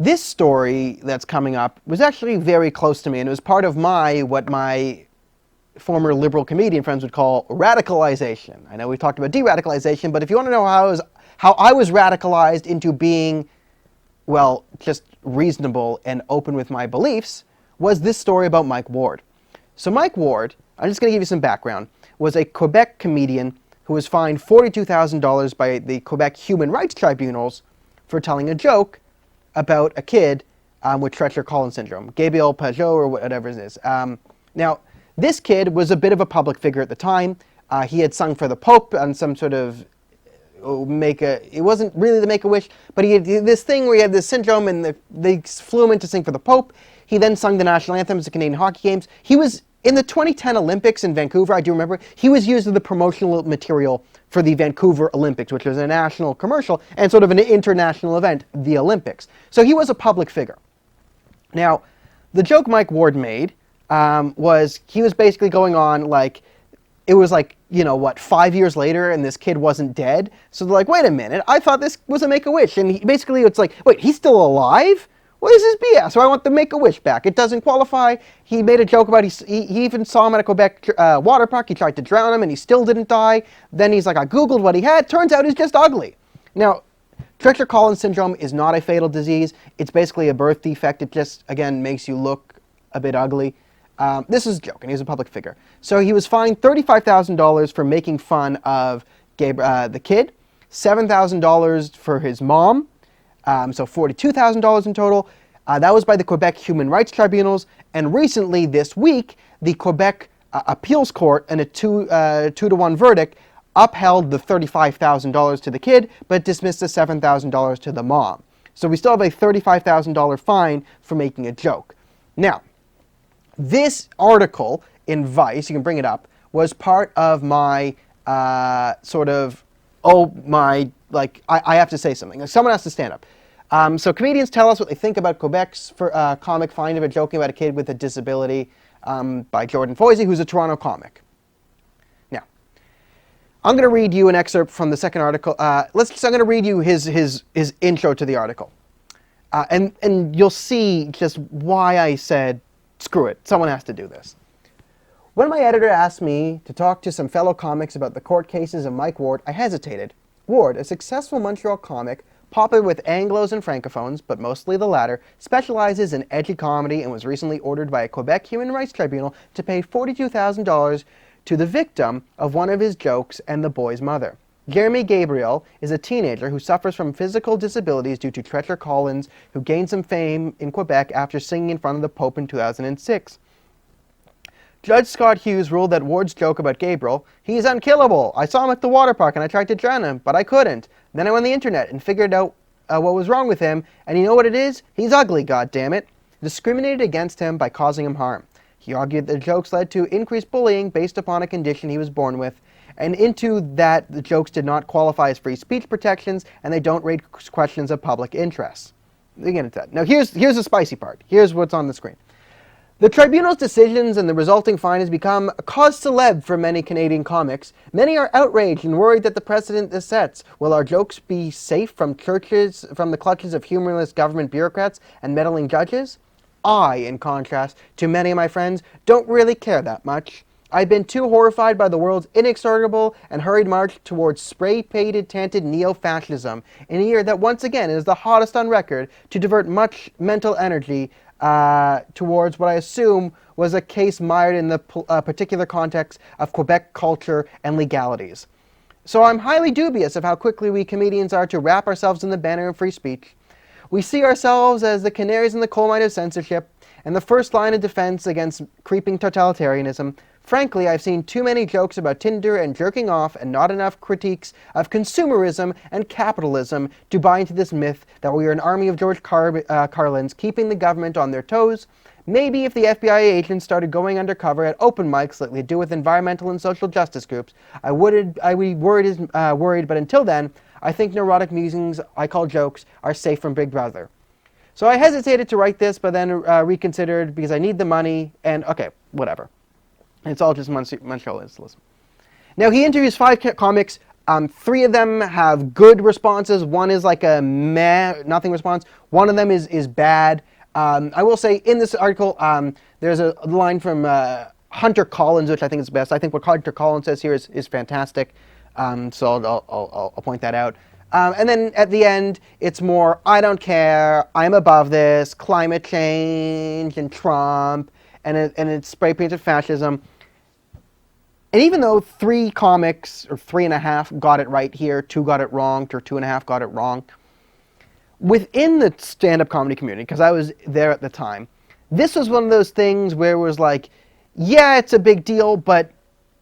This story that's coming up was actually very close to me, and it was part of what my former liberal comedian friends would call radicalization. I know we've talked about de-radicalization, but if you want to know how I was radicalized into being, well, just reasonable and open with my beliefs, was this story about Mike Ward. So Mike Ward, I'm just going to give you some background, was a Quebec comedian who was fined $42,000 by the Quebec Human Rights Tribunals for telling a joke about a kid with Treacher-Collins syndrome, Gabriel Pajot or whatever it is. Now, this kid was a bit of a public figure at the time. He had sung for the Pope on some sort of it wasn't really the Make-A-Wish, but he had this thing where he had this syndrome and they flew him in to sing for the Pope. He then sung the national anthems at Canadian Hockey Games. He was in the 2010 Olympics in Vancouver, I do remember, he was used as the promotional material for the Vancouver Olympics, which was a national commercial and sort of an international event, the Olympics. So he was a public figure. Now, the joke Mike Ward made was he was basically going on like, it was like, 5 years later and this kid wasn't dead. So they're like, wait a minute, I thought this was a Make-A-Wish. And basically it's like, wait, he's still alive? What is this BS? So I want the Make-A-Wish back. It doesn't qualify. He made a joke about, he even saw him at a Quebec water park. He tried to drown him and he still didn't die. Then he's like, I Googled what he had. Turns out he's just ugly. Now, Treacher-Collins syndrome is not a fatal disease. It's basically a birth defect. It just, again, makes you look a bit ugly. This is a joke, and he's a public figure. So he was fined $35,000 for making fun of the kid, $7,000 for his mom, so $42,000 in total. That was by the Quebec Human Rights Tribunals, and recently, this week, the Quebec Appeals Court, in a 2-to-1 verdict, upheld the $35,000 to the kid, but dismissed the $7,000 to the mom. So we still have a $35,000 fine for making a joke. Now, this article in Vice, you can bring it up, was part of my I have to say something. Someone has to stand up. So comedians tell us what they think about Quebec's comic Find of joking about a kid with a disability by Jordan Foisey, who's a Toronto comic. Now, I'm going to read you an excerpt from the second article. I'm going to read you his intro to the article. And you'll see just why I said, screw it, someone has to do this. When my editor asked me to talk to some fellow comics about the court cases of Mike Ward, I hesitated. Ward, a successful Montreal comic, popular with Anglos and Francophones, but mostly the latter, specializes in edgy comedy and was recently ordered by a Quebec Human Rights Tribunal to pay $42,000 to the victim of one of his jokes and the boy's mother. Jeremy Gabriel is a teenager who suffers from physical disabilities due to Treacher-Collins, who gained some fame in Quebec after singing in front of the Pope in 2006. Judge Scott Hughes ruled that Ward's joke about Gabriel, "He's unkillable. I saw him at the water park and I tried to drown him, but I couldn't. Then I went on the internet and figured out what was wrong with him, and you know what it is? He's ugly, goddammit," discriminated against him by causing him harm. He argued that the jokes led to increased bullying based upon a condition he was born with, and into that the jokes did not qualify as free speech protections, and they don't raise questions of public interest. We get into that. Now here's the spicy part. Here's what's on the screen. The tribunal's decisions and the resulting fine has become a cause célèbre for many Canadian comics. Many are outraged and worried that the precedent this sets. Will our jokes be safe from the clutches of humorless government bureaucrats and meddling judges? I, in contrast to many of my friends, don't really care that much. I've been too horrified by the world's inexorable and hurried march towards spray-painted, tanted neo-fascism in a year that once again is the hottest on record to divert much mental energy towards what I assume was a case mired in the particular context of Quebec culture and legalities. So I'm highly dubious of how quickly we comedians are to wrap ourselves in the banner of free speech. We see ourselves as the canaries in the coal mine of censorship and the first line of defense against creeping totalitarianism. Frankly, I've seen too many jokes about Tinder and jerking off and not enough critiques of consumerism and capitalism to buy into this myth that we are an army of George Carlins keeping the government on their toes. Maybe if the FBI agents started going undercover at open mics like they do with environmental and social justice groups, I would be worried, but until then, I think neurotic musings I call jokes are safe from Big Brother. So I hesitated to write this, but then reconsidered because I need the money, and okay, whatever. It's all just Montrealism. Now, he interviews 5 comics 3 of them have good responses. 1 is like a meh, nothing response. 1 of them is bad. I will say in this article, there's a line from Hunter Collins, which I think is best. I think what Hunter Collins says here is fantastic. So I'll point that out. And then at the end, it's more, I don't care, I'm above this, climate change and Trump, and it's spray painted fascism. And even though 3 comics, or 3.5, got it right here, 2 got it wrong, or 2.5 got it wrong, within the stand-up comedy community, because I was there at the time, this was one of those things where it was like, yeah, it's a big deal, but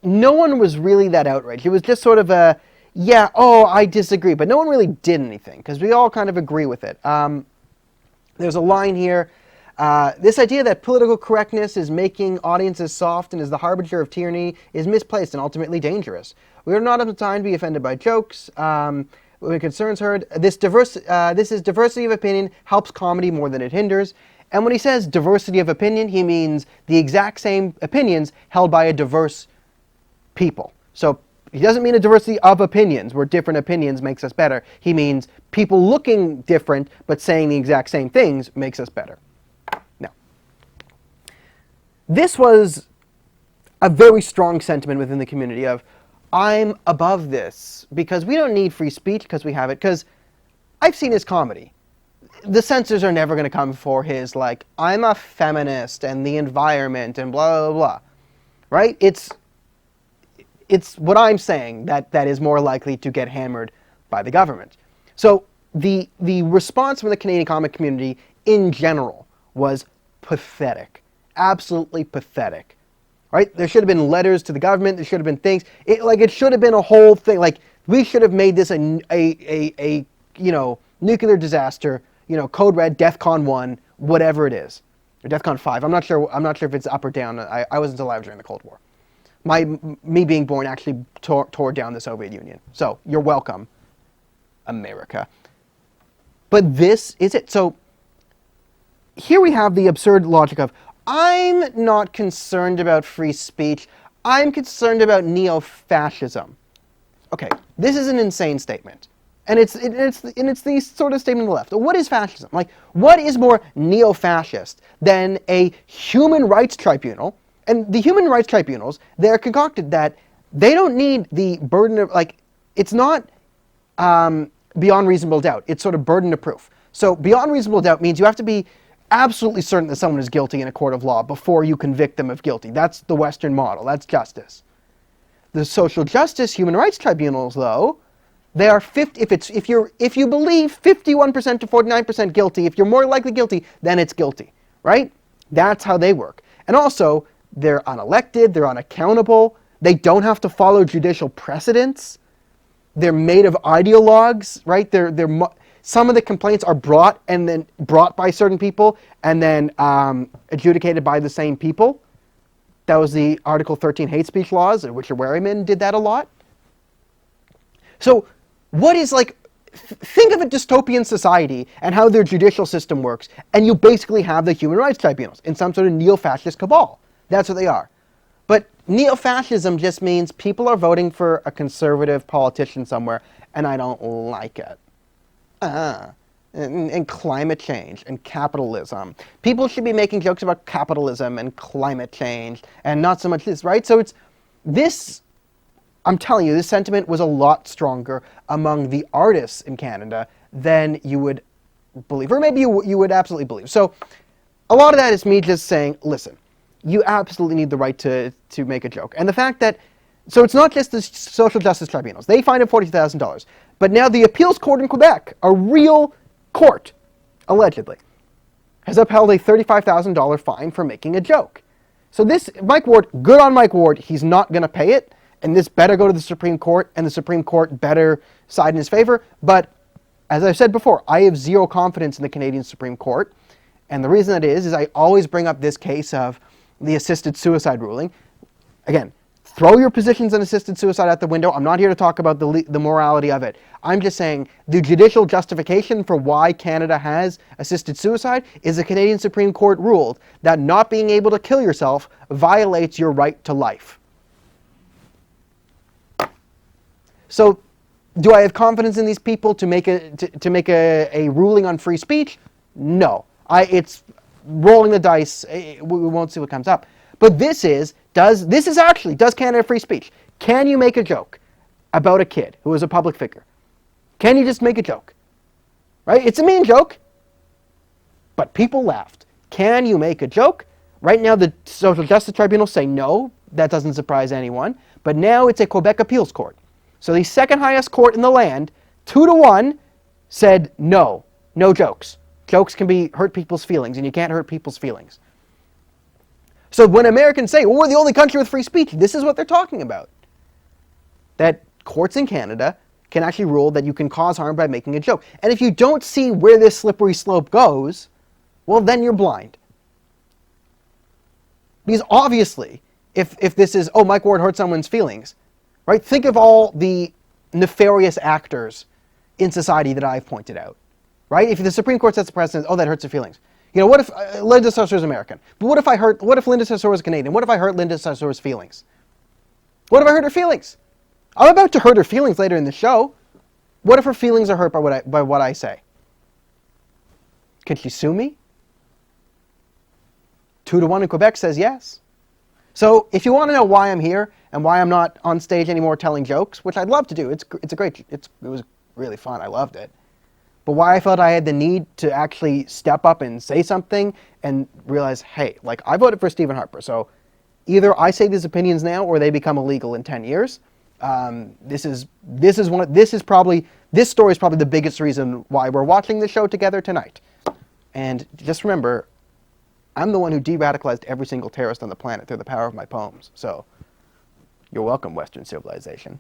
no one was really that outraged. It was just sort of a, yeah, oh, I disagree, but no one really did anything, because we all kind of agree with it. There's a line here, this idea that political correctness is making audiences soft and is the harbinger of tyranny is misplaced and ultimately dangerous. We are not of the time to be offended by jokes. When concerns heard, this is diversity of opinion helps comedy more than it hinders. And when he says diversity of opinion, he means the exact same opinions held by a diverse people. So he doesn't mean a diversity of opinions, where different opinions makes us better. He means people looking different but saying the exact same things makes us better. Now, this was a very strong sentiment within the community of, I'm above this because we don't need free speech because we have it. Because I've seen his comedy. The censors are never going to come for his, like, I'm a feminist and the environment and blah, blah, blah. Right? It's what I'm saying that is more likely to get hammered by the government. So the response from the Canadian comic community in general was pathetic. Absolutely pathetic. Right? There should have been letters to the government. There should have been things. It should have been a whole thing. Like, we should have made this a nuclear disaster. Code Red, DEFCON 1, whatever it is, or DEFCON 5. I'm not sure if it's up or down. I wasn't alive during the Cold War. Me being born actually tore down the Soviet Union. So you're welcome, America. But this is it. So here we have the absurd logic of, I'm not concerned about free speech. I'm concerned about neo-fascism. Okay, this is an insane statement. And it's the sort of statement on the left. What is fascism? Like, what is more neo-fascist than a human rights tribunal? And the human rights tribunals, they're concocted that they don't need the burden of, like, it's not beyond reasonable doubt. It's sort of burden of proof. So beyond reasonable doubt means you have to be absolutely certain that someone is guilty in a court of law before you convict them of guilty. That's the Western model. That's justice. The social justice human rights tribunals, though, they are if you believe 51% to 49% guilty, if you're more likely guilty, then it's guilty, right? That's how they work. And also, they're unelected, they're unaccountable, they don't have to follow judicial precedents. They're made of ideologues, right? Some of the complaints are brought by certain people and then adjudicated by the same people. That was the Article 13 hate speech laws, which Wherryman did that a lot. So what is, like, think of a dystopian society and how their judicial system works, and you basically have the human rights tribunals in some sort of neo-fascist cabal. That's what they are. But neo-fascism just means people are voting for a conservative politician somewhere, and I don't like it. And climate change and capitalism. People should be making jokes about capitalism and climate change and not so much this, right? So it's this, I'm telling you, this sentiment was a lot stronger among the artists in Canada than you would believe, or maybe you would absolutely believe. So a lot of that is me just saying, listen, you absolutely need the right to make a joke. And the fact that, so it's not just the social justice tribunals. They fined him $40,000. But now the appeals court in Quebec, a real court, allegedly, has upheld a $35,000 fine for making a joke. So this, Mike Ward, good on Mike Ward, he's not going to pay it, and this better go to the Supreme Court, and the Supreme Court better side in his favor. But as I've said before, I have zero confidence in the Canadian Supreme Court. And the reason that is I always bring up this case of the assisted suicide ruling. Again, throw your positions on assisted suicide out the window. I'm not here to talk about the morality of it. I'm just saying the judicial justification for why Canada has assisted suicide is the Canadian Supreme Court ruled that not being able to kill yourself violates your right to life. So Do I have confidence in these people to make a ruling on free speech? No. It's rolling the dice. We won't see what comes up. But does Canada have free speech? Can you make a joke about a kid who is a public figure? Can you just make a joke? Right? It's a mean joke, but people laughed. Can you make a joke? Right now, the social justice tribunals say no. That doesn't surprise anyone. But now it's a Quebec appeals court. So the second highest court in the land, 2-1, said no jokes. Jokes can hurt people's feelings, and you can't hurt people's feelings. So when Americans say, well, we're the only country with free speech, this is what they're talking about. That courts in Canada can actually rule that you can cause harm by making a joke. And if you don't see where this slippery slope goes, well, then you're blind. Because obviously, if this is, oh, Mike Ward hurt someone's feelings, right? Think of all the nefarious actors in society that I've pointed out, right? If the Supreme Court sets a precedent, oh, that hurts their feelings. You know, what if Linda Sarsour is American? But what if Linda Sarsour is Canadian? What if I hurt Linda Sarsour's feelings? What if I hurt her feelings? I'm about to hurt her feelings later in the show. What if her feelings are hurt by what I say? Can she sue me? 2-1 in Quebec says yes. So if you want to know why I'm here and why I'm not on stage anymore telling jokes, which I'd love to do, it was really fun. I loved it. But why I felt I had the need to actually step up and say something and realize, hey, like I voted for Stephen Harper, so either I say these opinions now or they become illegal in 10 years. This story is probably the biggest reason why we're watching the show together tonight. And just remember, I'm the one who de-radicalized every single terrorist on the planet through the power of my poems. So you're welcome, Western civilization.